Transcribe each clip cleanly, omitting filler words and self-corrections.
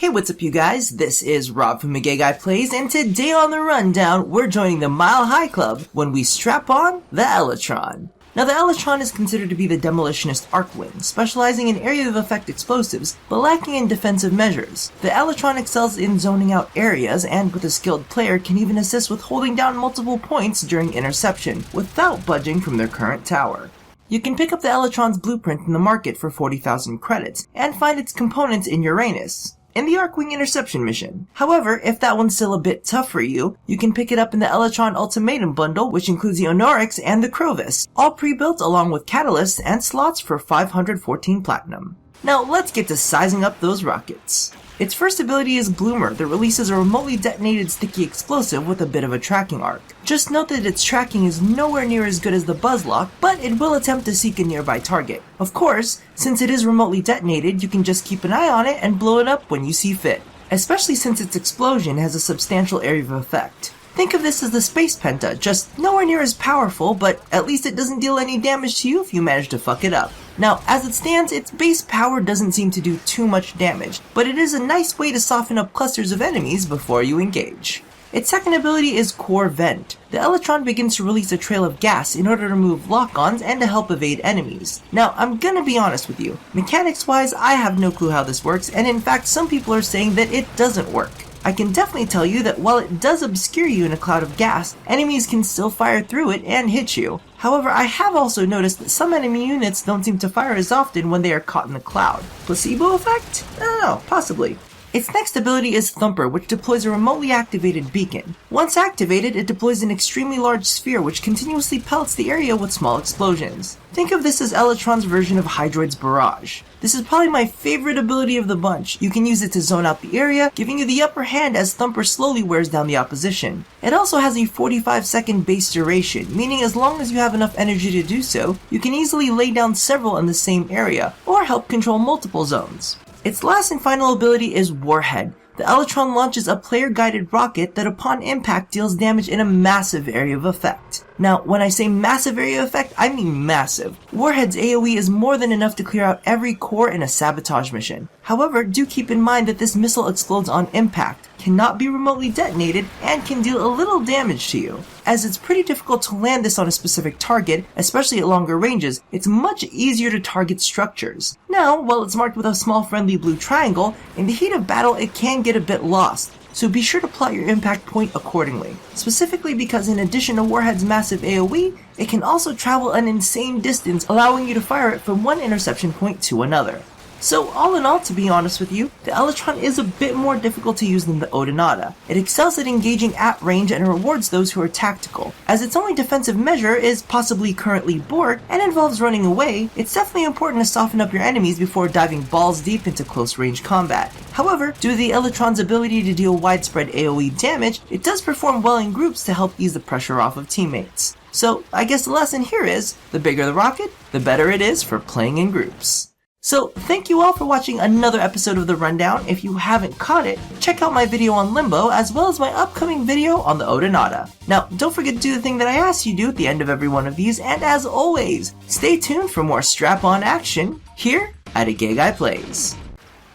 Hey, what's up you guys? This is Rob from the Gay Guy Plays, and today on the rundown, we're joining the Mile High Club when we strap on the Elytron. Now, the Elytron is considered to be the demolitionist Archwing, specializing in area of effect explosives, but lacking in defensive measures. The Elytron excels in zoning out areas, and with a skilled player can even assist with holding down multiple points during interception, without budging from their current tower. You can pick up the Elytron's blueprint in the market for 40,000 credits, and find its components in Uranus, in the Archwing interception mission. However, if that one's still a bit tough for you, you can pick it up in the Elytron Ultimatum bundle, which includes the Onorix and the Crovis, all pre-built along with catalysts and slots for 514 platinum. Now let's get to sizing up those rockets. Its first ability is Bloomer that releases a remotely detonated sticky explosive with a bit of a tracking arc. Just note that its tracking is nowhere near as good as the Buzzlock, but it will attempt to seek a nearby target. Of course, since it is remotely detonated, you can just keep an eye on it and blow it up when you see fit, especially since its explosion has a substantial area of effect. Think of this as the Space Penta, just nowhere near as powerful, but at least it doesn't deal any damage to you if you manage to fuck it up. Now, as it stands, its base power doesn't seem to do too much damage, but it is a nice way to soften up clusters of enemies before you engage. Its second ability is Core Vent. The Elytron begins to release a trail of gas in order to remove lock-ons and to help evade enemies. Now, I'm gonna be honest with you. Mechanics-wise, I have no clue how this works, and in fact, some people are saying that it doesn't work. I can definitely tell you that while it does obscure you in a cloud of gas, enemies can still fire through it and hit you. However, I have also noticed that some enemy units don't seem to fire as often when they are caught in the cloud. Placebo effect? I don't know, possibly. Its next ability is Thumper, which deploys a remotely activated beacon. Once activated, it deploys an extremely large sphere which continuously pelts the area with small explosions. Think of this as Elytron's version of Hydroid's Barrage. This is probably my favorite ability of the bunch. You can use it to zone out the area, giving you the upper hand as Thumper slowly wears down the opposition. It also has a 45-second base duration, meaning as long as you have enough energy to do so, you can easily lay down several in the same area, or help control multiple zones. Its last and final ability is Warhead. The Elytron launches a player-guided rocket that upon impact deals damage in a massive area of effect. Now, when I say massive area of effect, I mean massive. Warhead's AoE is more than enough to clear out every core in a sabotage mission. However, do keep in mind that this missile explodes on impact, cannot be remotely detonated, and can deal a little damage to you. As it's pretty difficult to land this on a specific target, especially at longer ranges, it's much easier to target structures. Now, while it's marked with a small friendly blue triangle, in the heat of battle it can get a bit lost, so be sure to plot your impact point accordingly. Specifically because in addition to Warhead's massive AoE, it can also travel an insane distance, allowing you to fire it from one interception point to another. So all in all, to be honest with you, the Elytron is a bit more difficult to use than the Odanata. It excels at engaging at range and rewards those who are tactical. As its only defensive measure is possibly currently Bork and involves running away, it's definitely important to soften up your enemies before diving balls deep into close range combat. However, due to the Elytron's ability to deal widespread AoE damage, it does perform well in groups to help ease the pressure off of teammates. So I guess the lesson here is, the bigger the rocket, the better it is for playing in groups. So, thank you all for watching another episode of The Rundown. If you haven't caught it, check out my video on Limbo, as well as my upcoming video on the Odanata. Now, don't forget to do the thing that I asked you to do at the end of every one of these, and as always, stay tuned for more strap-on action here at A Gay Guy Plays.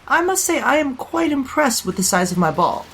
I must say I am quite impressed with the size of my ball.